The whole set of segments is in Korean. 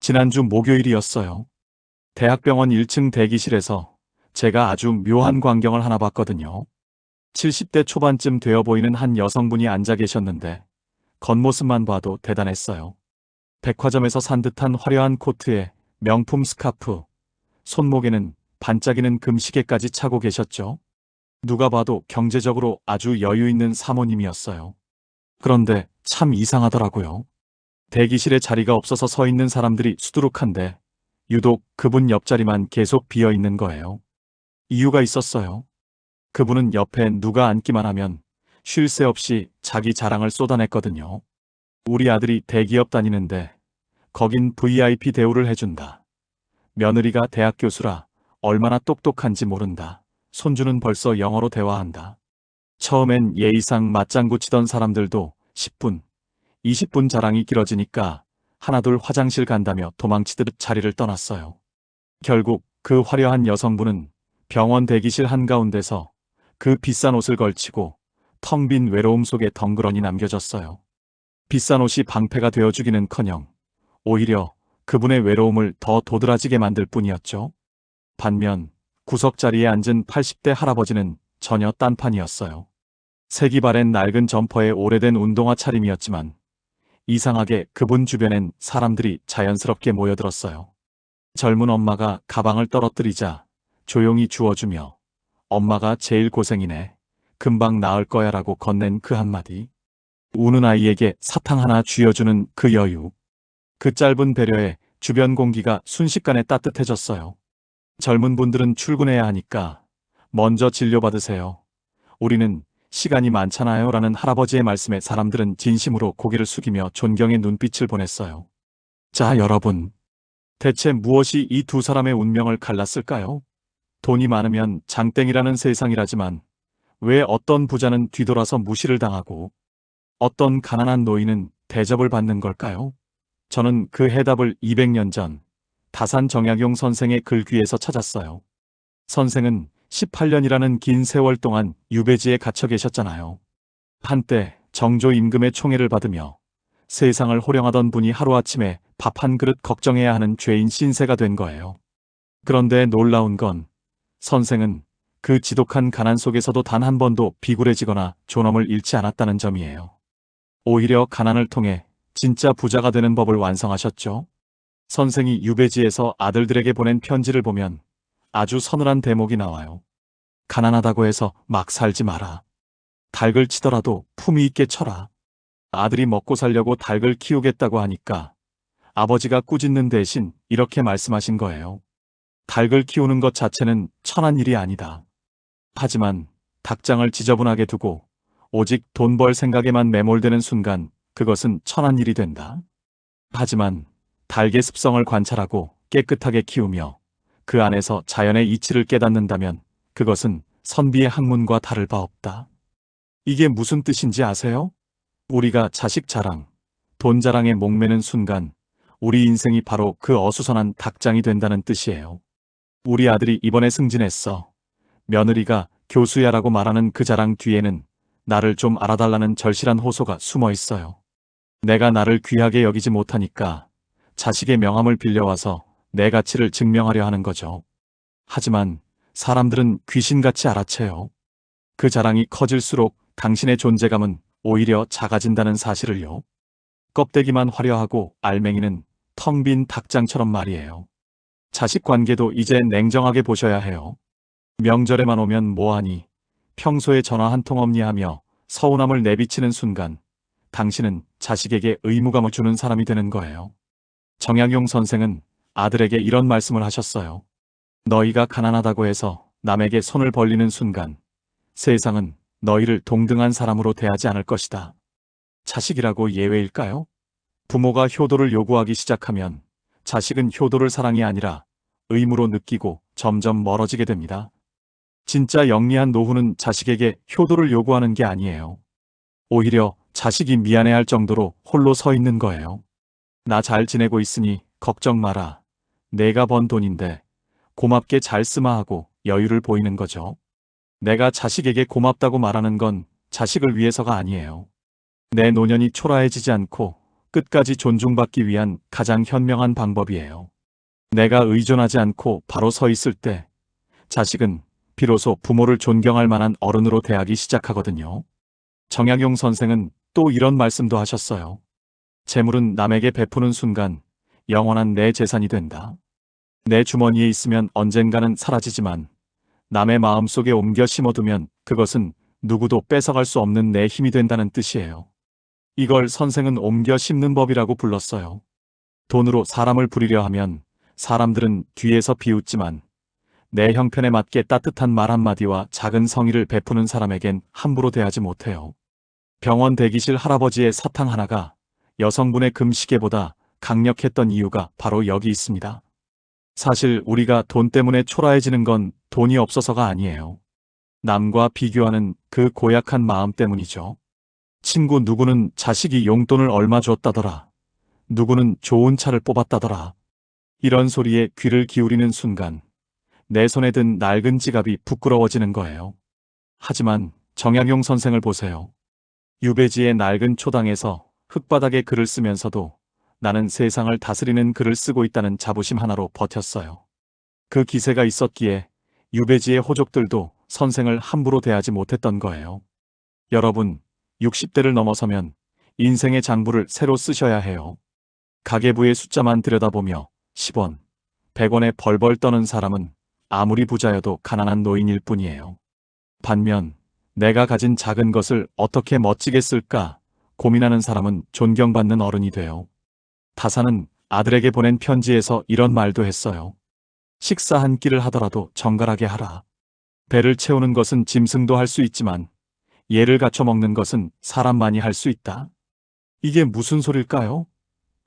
지난주 목요일이었어요. 대학병원 1층 대기실에서 제가 아주 묘한 광경을 하나 봤거든요. 70대 초반쯤 되어 보이는 한 여성분이 앉아 계셨는데 겉모습만 봐도 대단했어요. 백화점에서 산 듯한 화려한 코트에 명품 스카프, 손목에는 반짝이는 금시계까지 차고 계셨죠. 누가 봐도 경제적으로 아주 여유 있는 사모님이었어요. 그런데 참 이상하더라고요. 대기실에 자리가 없어서 서 있는 사람들이 수두룩한데 유독 그분 옆자리만 계속 비어 있는 거예요. 이유가 있었어요. 그분은 옆에 누가 앉기만 하면 쉴 새 없이 자기 자랑을 쏟아냈거든요. 우리 아들이 대기업 다니는데 거긴 VIP 대우를 해준다. 며느리가 대학 교수라 얼마나 똑똑한지 모른다. 손주는 벌써 영어로 대화한다. 처음엔 예의상 맞장구 치던 사람들도 10분, 20분 자랑이 길어지니까 하나둘 화장실 간다며 도망치듯 자리를 떠났어요. 결국 그 화려한 여성분은 병원 대기실 한가운데서 그 비싼 옷을 걸치고 텅 빈 외로움 속에 덩그러니 남겨졌어요. 비싼 옷이 방패가 되어주기는커녕 오히려 그분의 외로움을 더 도드라지게 만들 뿐이었죠. 반면 구석자리에 앉은 80대 할아버지는 전혀 딴판이었어요. 색이 바랜 낡은 점퍼에 오래된 운동화 차림이었지만 이상하게 그분 주변엔 사람들이 자연스럽게 모여들었어요. 젊은 엄마가 가방을 떨어뜨리자 조용히 주워주며 엄마가 제일 고생이네. 금방 나을 거야 라고 건넨 그 한마디. 우는 아이에게 사탕 하나 쥐어주는 그 여유. 그 짧은 배려에 주변 공기가 순식간에 따뜻해졌어요. 젊은 분들은 출근해야 하니까 먼저 진료받으세요. 우리는 시간이 많잖아요 라는 할아버지의 말씀에 사람들은 진심으로 고개를 숙이며 존경의 눈빛을 보냈어요. 자, 여러분. 대체 무엇이 이 두 사람의 운명을 갈랐을까요? 돈이 많으면 장땡이라는 세상이라지만 왜 어떤 부자는 뒤돌아서 무시를 당하고 어떤 가난한 노인은 대접을 받는 걸까요? 저는 그 해답을 200년 전 다산 정약용 선생의 글 귀에서 찾았어요. 선생은 18년이라는 긴 세월 동안 유배지에 갇혀 계셨잖아요. 한때 정조 임금의 총애를 받으며 세상을 호령하던 분이 하루아침에 밥 한 그릇 걱정해야 하는 죄인 신세가 된 거예요. 그런데 놀라운 건 선생은 그 지독한 가난 속에서도 단 한 번도 비굴해지거나 존엄을 잃지 않았다는 점이에요. 오히려 가난을 통해 진짜 부자가 되는 법을 완성하셨죠. 선생이 유배지에서 아들들에게 보낸 편지를 보면 아주 서늘한 대목이 나와요. 가난하다고 해서 막 살지 마라. 닭을 치더라도 품위 있게 쳐라. 아들이 먹고 살려고 닭을 키우겠다고 하니까 아버지가 꾸짖는 대신 이렇게 말씀하신 거예요. 닭을 키우는 것 자체는 천한 일이 아니다. 하지만 닭장을 지저분하게 두고 오직 돈 벌 생각에만 매몰되는 순간 그것은 천한 일이 된다. 하지만 닭의 습성을 관찰하고 깨끗하게 키우며 그 안에서 자연의 이치를 깨닫는다면 그것은 선비의 학문과 다를 바 없다. 이게 무슨 뜻인지 아세요? 우리가 자식 자랑, 돈 자랑에 목매는 순간 우리 인생이 바로 그 어수선한 닭장이 된다는 뜻이에요. 우리 아들이 이번에 승진했어. 며느리가 교수야라고 말하는 그 자랑 뒤에는 나를 좀 알아달라는 절실한 호소가 숨어 있어요. 내가 나를 귀하게 여기지 못하니까 자식의 명함을 빌려와서 내 가치를 증명하려 하는 거죠. 하지만 사람들은 귀신같이 알아채요. 그 자랑이 커질수록 당신의 존재감은 오히려 작아진다는 사실을요. 껍데기만 화려하고 알맹이는 텅 빈 닭장처럼 말이에요. 자식 관계도 이제 냉정하게 보셔야 해요. 명절에만 오면 뭐하니, 평소에 전화 한 통 없니 하며 서운함을 내비치는 순간 당신은 자식에게 의무감을 주는 사람이 되는 거예요. 정약용 선생은 아들에게 이런 말씀을 하셨어요. 너희가 가난하다고 해서 남에게 손을 벌리는 순간 세상은 너희를 동등한 사람으로 대하지 않을 것이다. 자식이라고 예외일까요? 부모가 효도를 요구하기 시작하면 자식은 효도를 사랑이 아니라 의무로 느끼고 점점 멀어지게 됩니다. 진짜 영리한 노후는 자식에게 효도를 요구하는 게 아니에요. 오히려 자식이 미안해할 정도로 홀로 서 있는 거예요. 나 잘 지내고 있으니 걱정 마라. 내가 번 돈인데 고맙게 잘 쓰마 하고 여유를 보이는 거죠. 내가 자식에게 고맙다고 말하는 건 자식을 위해서가 아니에요. 내 노년이 초라해지지 않고 끝까지 존중받기 위한 가장 현명한 방법이에요. 내가 의존하지 않고 바로 서 있을 때 자식은 비로소 부모를 존경할 만한 어른으로 대하기 시작하거든요. 정약용 선생은 또 이런 말씀도 하셨어요. 재물은 남에게 베푸는 순간 영원한 내 재산이 된다. 내 주머니에 있으면 언젠가는 사라지지만 남의 마음속에 옮겨 심어두면 그것은 누구도 뺏어갈 수 없는 내 힘이 된다는 뜻이에요. 이걸 선생은 옮겨 심는 법이라고 불렀어요. 돈으로 사람을 부리려 하면 사람들은 뒤에서 비웃지만 내 형편에 맞게 따뜻한 말 한마디와 작은 성의를 베푸는 사람에겐 함부로 대하지 못해요. 병원 대기실 할아버지의 사탕 하나가 여성분의 금시계보다 강력했던 이유가 바로 여기 있습니다. 사실 우리가 돈 때문에 초라해지는 건 돈이 없어서가 아니에요. 남과 비교하는 그 고약한 마음 때문이죠. 친구 누구는 자식이 용돈을 얼마 줬다더라. 누구는 좋은 차를 뽑았다더라. 이런 소리에 귀를 기울이는 순간 내 손에 든 낡은 지갑이 부끄러워지는 거예요. 하지만 정약용 선생을 보세요. 유배지의 낡은 초당에서 흙바닥에 글을 쓰면서도 나는 세상을 다스리는 글을 쓰고 있다는 자부심 하나로 버텼어요. 그 기세가 있었기에 유배지의 호족들도 선생을 함부로 대하지 못했던 거예요. 여러분, 60대를 넘어서면 인생의 장부를 새로 쓰셔야 해요. 가계부의 숫자만 들여다보며 10원, 100원에 벌벌 떠는 사람은 아무리 부자여도 가난한 노인일 뿐이에요. 반면 내가 가진 작은 것을 어떻게 멋지게 쓸까 고민하는 사람은 존경받는 어른이 돼요. 타사는 아들에게 보낸 편지에서 이런 말도 했어요. 식사 한 끼를 하더라도 정갈하게 하라. 배를 채우는 것은 짐승도 할 수 있지만 예를 갖춰 먹는 것은 사람만이 할 수 있다. 이게 무슨 소릴까요?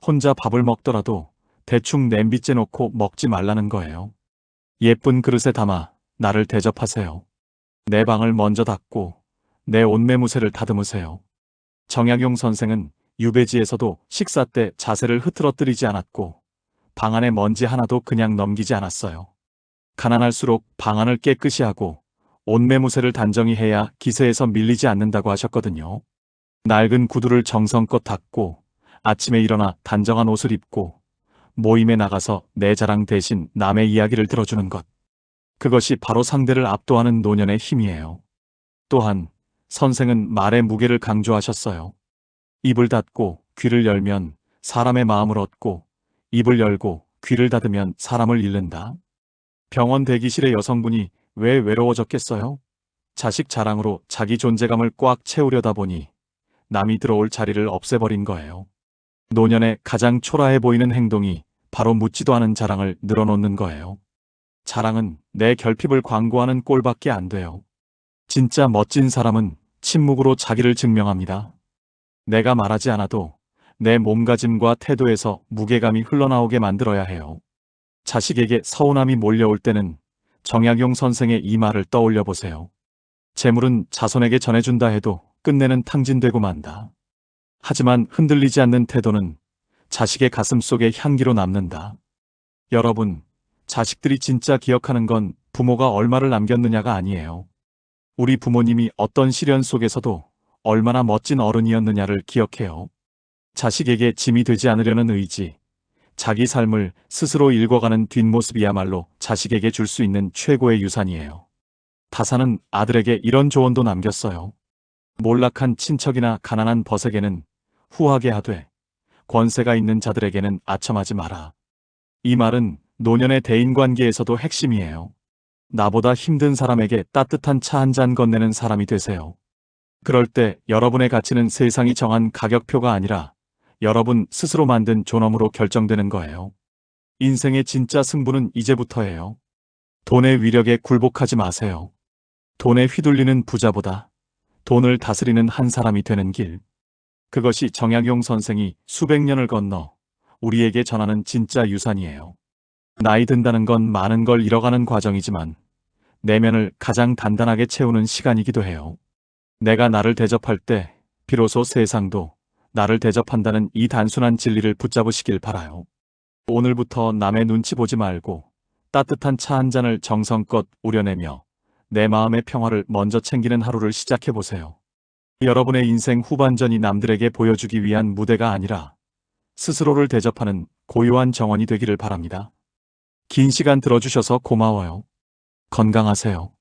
혼자 밥을 먹더라도 대충 냄비째 놓고 먹지 말라는 거예요. 예쁜 그릇에 담아 나를 대접하세요. 내 방을 먼저 닦고 내 옷매무새를 다듬으세요. 정약용 선생은 유배지에서도 식사 때 자세를 흐트러뜨리지 않았고 방 안에 먼지 하나도 그냥 넘기지 않았어요. 가난할수록 방 안을 깨끗이 하고 옷매무새를 단정히 해야 기세에서 밀리지 않는다고 하셨거든요. 낡은 구두를 정성껏 닦고 아침에 일어나 단정한 옷을 입고 모임에 나가서 내 자랑 대신 남의 이야기를 들어주는 것. 그것이 바로 상대를 압도하는 노년의 힘이에요. 또한 선생은 말의 무게를 강조하셨어요. 입을 닫고 귀를 열면 사람의 마음을 얻고 입을 열고 귀를 닫으면 사람을 잃는다. 병원 대기실의 여성분이 왜 외로워졌겠어요? 자식 자랑으로 자기 존재감을 꽉 채우려다 보니 남이 들어올 자리를 없애버린 거예요. 노년에 가장 초라해 보이는 행동이 바로 묻지도 않은 자랑을 늘어놓는 거예요. 자랑은 내 결핍을 광고하는 꼴밖에 안 돼요. 진짜 멋진 사람은 침묵으로 자기를 증명합니다. 내가 말하지 않아도 내 몸가짐과 태도에서 무게감이 흘러나오게 만들어야 해요. 자식에게 서운함이 몰려올 때는 정약용 선생의 이 말을 떠올려 보세요. 재물은 자손에게 전해준다 해도 끝내는 탕진되고 만다. 하지만 흔들리지 않는 태도는 자식의 가슴 속에 향기로 남는다. 여러분, 자식들이 진짜 기억하는 건 부모가 얼마를 남겼느냐가 아니에요. 우리 부모님이 어떤 시련 속에서도 얼마나 멋진 어른이었느냐를 기억해요. 자식에게 짐이 되지 않으려는 의지, 자기 삶을 스스로 읽어가는 뒷모습이야말로 자식에게 줄 수 있는 최고의 유산이에요. 타사는 아들에게 이런 조언도 남겼어요. 몰락한 친척이나 가난한 벗에게는 후하게 하되 권세가 있는 자들에게는 아첨하지 마라. 이 말은 노년의 대인관계에서도 핵심이에요. 나보다 힘든 사람에게 따뜻한 차 한 잔 건네는 사람이 되세요. 그럴 때 여러분의 가치는 세상이 정한 가격표가 아니라 여러분 스스로 만든 존엄으로 결정되는 거예요. 인생의 진짜 승부는 이제부터예요. 돈의 위력에 굴복하지 마세요. 돈에 휘둘리는 부자보다 돈을 다스리는 한 사람이 되는 길. 그것이 정약용 선생이 수백 년을 건너 우리에게 전하는 진짜 유산이에요. 나이 든다는 건 많은 걸 잃어가는 과정이지만 내면을 가장 단단하게 채우는 시간이기도 해요. 내가 나를 대접할 때 비로소 세상도 나를 대접한다는 이 단순한 진리를 붙잡으시길 바라요. 오늘부터 남의 눈치 보지 말고 따뜻한 차 한 잔을 정성껏 우려내며 내 마음의 평화를 먼저 챙기는 하루를 시작해보세요. 여러분의 인생 후반전이 남들에게 보여주기 위한 무대가 아니라 스스로를 대접하는 고요한 정원이 되기를 바랍니다. 긴 시간 들어주셔서 고마워요. 건강하세요.